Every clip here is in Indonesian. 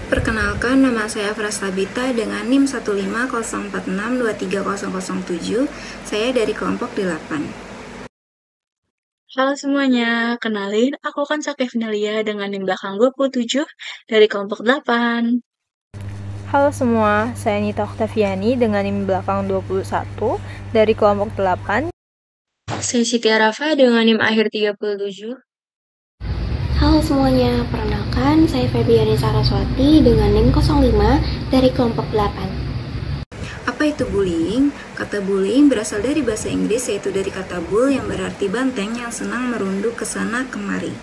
Perkenalkan, nama saya Frastabita dengan NIM 15046230007. Saya dari kelompok 8. Halo semuanya, kenalin aku kan Sakevnalia dengan NIM belakang 27 dari kelompok 8. Halo semua, saya Nita Oktaviani dengan NIM belakang 21 dari kelompok 8. Saya Siti Arafa dengan NIM akhir 37. Halo semuanya, perkenalkan saya Febriani Saraswati dengan NIM 05 dari kelompok 8. Apa itu bullying? Kata bullying berasal dari bahasa Inggris, yaitu dari kata bull yang berarti banteng yang senang merunduk ke sana kemari.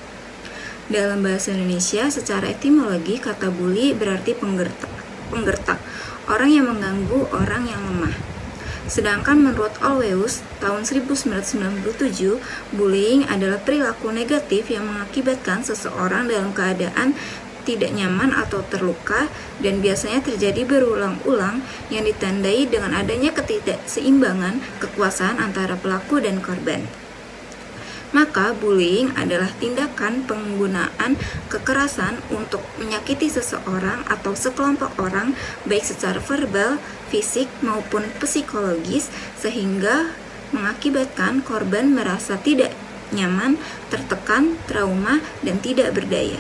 Dalam bahasa Indonesia, secara etimologi, kata bully berarti penggertak, orang yang mengganggu orang yang lemah. Sedangkan menurut Olweus tahun 1997, bullying adalah perilaku negatif yang mengakibatkan seseorang dalam keadaan tidak nyaman atau terluka, dan biasanya terjadi berulang-ulang yang ditandai dengan adanya ketidakseimbangan kekuasaan antara pelaku dan korban. Maka bullying adalah tindakan penggunaan kekerasan untuk menyakiti seseorang atau sekelompok orang, baik secara verbal, fisik, maupun psikologis, sehingga mengakibatkan korban merasa tidak nyaman, tertekan, trauma, dan tidak berdaya.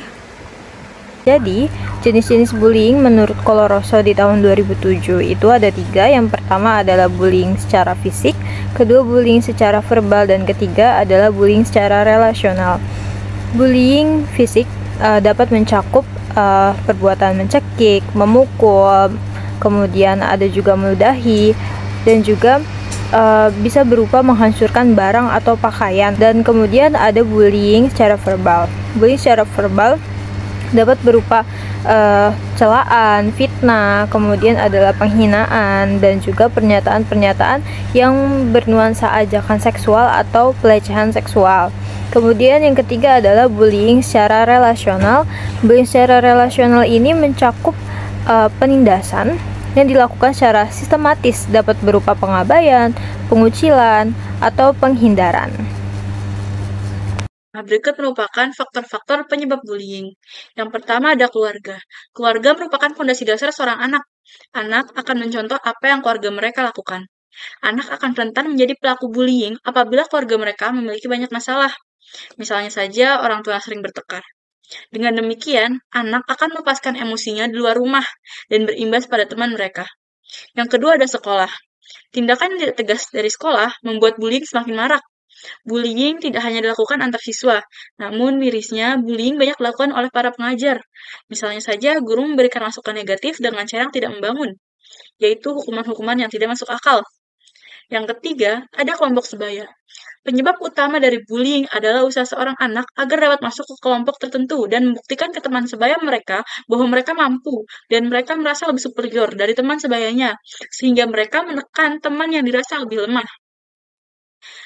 Jadi, jenis-jenis bullying menurut Koloroso di tahun 2007 itu ada 3. Yang pertama adalah bullying secara fisik, kedua bullying secara verbal, dan ketiga adalah bullying secara relasional. Bullying fisik dapat mencakup perbuatan mencekik, memukul, kemudian ada juga meludahi, dan juga bisa berupa menghancurkan barang atau pakaian. Dan kemudian ada bullying secara verbal. Bullying secara verbal dapat berupa celaan, fitnah, kemudian adalah penghinaan, dan juga pernyataan-pernyataan yang bernuansa ajakan seksual atau pelecehan seksual. Kemudian yang ketiga adalah bullying secara relasional. Bullying secara relasional ini mencakup penindasan yang dilakukan secara sistematis, dapat berupa pengabaian, pengucilan, atau penghindaran. Nah, berikut merupakan faktor-faktor penyebab bullying. Yang pertama ada keluarga. Keluarga merupakan fondasi dasar seorang anak. Anak akan mencontoh apa yang keluarga mereka lakukan. Anak akan rentan menjadi pelaku bullying apabila keluarga mereka memiliki banyak masalah. Misalnya saja orang tua sering bertengkar. Dengan demikian, anak akan melepaskan emosinya di luar rumah dan berimbas pada teman mereka. Yang kedua ada sekolah. Tindakan yang tidak tegas dari sekolah membuat bullying semakin marak. Bullying tidak hanya dilakukan antar siswa, namun mirisnya bullying banyak dilakukan oleh para pengajar. Misalnya saja guru memberikan masukan negatif dengan cara yang tidak membangun, yaitu hukuman-hukuman yang tidak masuk akal. Yang ketiga, ada kelompok sebaya. Penyebab utama dari bullying adalah usaha seorang anak agar dapat masuk ke kelompok tertentu dan membuktikan ke teman sebaya mereka bahwa mereka mampu dan mereka merasa lebih superior dari teman sebayanya, sehingga mereka menekan teman yang dirasa lebih lemah.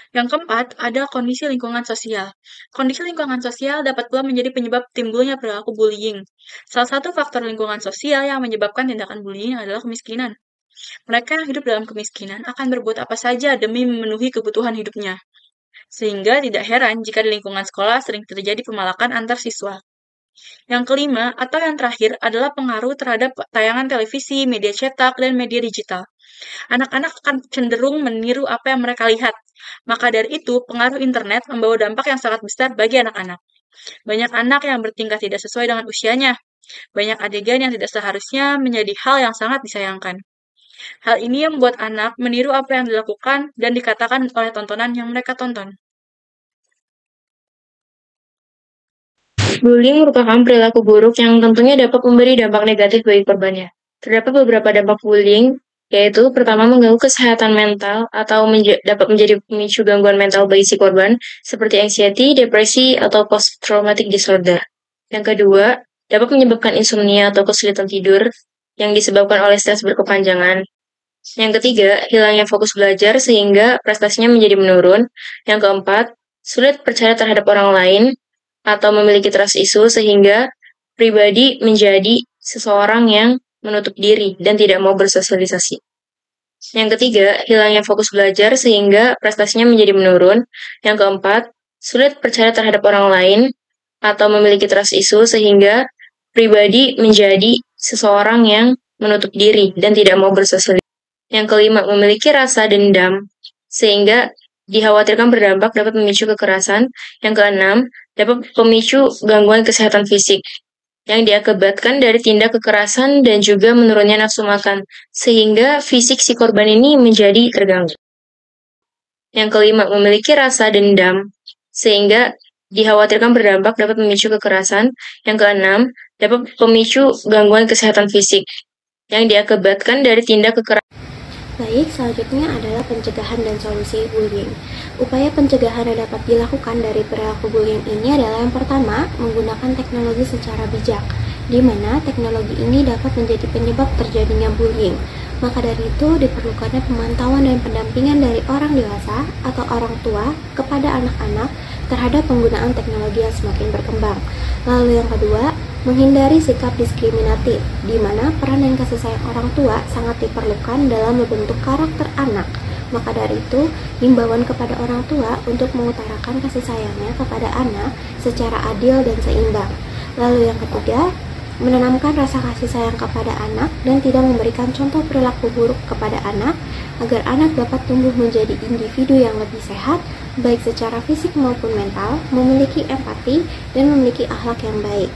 Yang keempat, ada kondisi lingkungan sosial. Kondisi lingkungan sosial dapat pula menjadi penyebab timbulnya perilaku bullying. Salah satu faktor lingkungan sosial yang menyebabkan tindakan bullying adalah kemiskinan. Mereka yang hidup dalam kemiskinan akan berbuat apa saja demi memenuhi kebutuhan hidupnya. Sehingga tidak heran jika di lingkungan sekolah sering terjadi pemalakan antar siswa. Yang kelima, atau yang terakhir, adalah pengaruh terhadap tayangan televisi, media cetak, dan media digital. Anak-anak akan cenderung meniru apa yang mereka lihat. Maka dari itu, pengaruh internet membawa dampak yang sangat besar bagi anak-anak. Banyak anak yang bertingkah tidak sesuai dengan usianya. Banyak adegan yang tidak seharusnya menjadi hal yang sangat disayangkan. Hal ini yang membuat anak meniru apa yang dilakukan dan dikatakan oleh tontonan yang mereka tonton. Bullying merupakan perilaku buruk yang tentunya dapat memberi dampak negatif bagi korbannya. Terdapat beberapa dampak bullying, yaitu pertama mengganggu kesehatan mental atau dapat menjadi pemicu gangguan mental bagi si korban, seperti anxiety, depresi, atau post-traumatic disorder. Yang kedua, dapat menyebabkan insomnia atau kesulitan tidur yang disebabkan oleh stres berkepanjangan. Yang ketiga, hilangnya fokus belajar sehingga prestasinya menjadi menurun. Yang keempat, sulit percaya terhadap orang lain atau memiliki trust issue sehingga pribadi menjadi seseorang yang menutup diri dan tidak mau bersosialisasi. Yang ketiga, hilangnya fokus belajar sehingga prestasinya menjadi menurun. Yang keempat, sulit percaya terhadap orang lain atau memiliki trust issue sehingga pribadi menjadi seseorang yang menutup diri dan tidak mau bersosialisasi. Yang kelima, memiliki rasa dendam, sehingga dikhawatirkan berdampak dapat memicu kekerasan. Yang keenam, dapat memicu gangguan kesehatan fisik yang diakibatkan dari tindak kekerasan dan juga menurunnya nafsu makan, sehingga fisik si korban ini menjadi terganggu. Yang kelima, memiliki rasa dendam, sehingga dikhawatirkan berdampak dapat memicu kekerasan. Yang keenam, dapat memicu gangguan kesehatan fisik yang diakibatkan dari tindak kekerasan. Baik, selanjutnya adalah pencegahan dan solusi bullying. Upaya pencegahan yang dapat dilakukan dari perilaku bullying ini adalah yang pertama, menggunakan teknologi secara bijak, di mana teknologi ini dapat menjadi penyebab terjadinya bullying. Maka dari itu diperlukannya pemantauan dan pendampingan dari orang dewasa atau orang tua kepada anak-anak terhadap penggunaan teknologi yang semakin berkembang. Lalu yang kedua, menghindari sikap diskriminatif, di mana peran dan kasih sayang orang tua sangat diperlukan dalam membentuk karakter anak. Maka dari itu, himbauan kepada orang tua untuk mengutarakan kasih sayangnya kepada anak secara adil dan seimbang. Lalu yang ketiga, menanamkan rasa kasih sayang kepada anak dan tidak memberikan contoh perilaku buruk kepada anak agar anak dapat tumbuh menjadi individu yang lebih sehat, baik secara fisik maupun mental, memiliki empati, dan memiliki akhlak yang baik.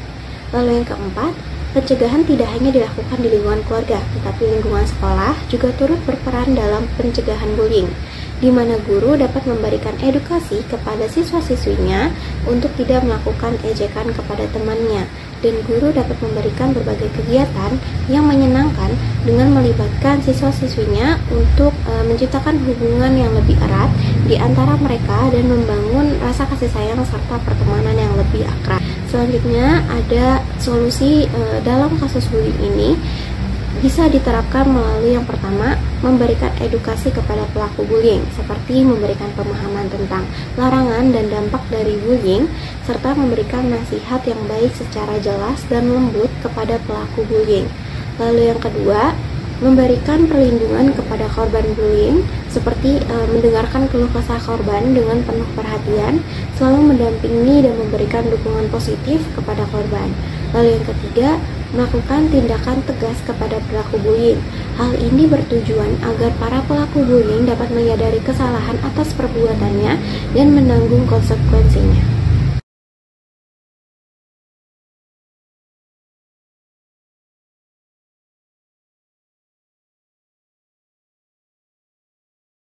Lalu yang keempat, pencegahan tidak hanya dilakukan di lingkungan keluarga, tetapi lingkungan sekolah juga turut berperan dalam pencegahan bullying, di mana guru dapat memberikan edukasi kepada siswa-siswinya untuk tidak melakukan ejekan kepada temannya, dan guru dapat memberikan berbagai kegiatan yang menyenangkan dengan melibatkan siswa-siswinya untuk menciptakan hubungan yang lebih erat di antara mereka dan membangun rasa kasih sayang serta pertemanan yang lebih akrab. Selanjutnya ada solusi dalam kasus bullying ini bisa diterapkan melalui yang pertama, memberikan edukasi kepada pelaku bullying, seperti memberikan pemahaman tentang larangan dan dampak dari bullying, serta memberikan nasihat yang baik secara jelas dan lembut kepada pelaku bullying. Lalu yang kedua, memberikan perlindungan kepada korban bullying, seperti mendengarkan keluh kesah korban dengan penuh perhatian, selalu mendampingi dan memberikan dukungan positif kepada korban. Lalu yang ketiga, melakukan tindakan tegas kepada pelaku bullying. Hal ini bertujuan agar para pelaku bullying dapat menyadari kesalahan atas perbuatannya dan menanggung konsekuensinya.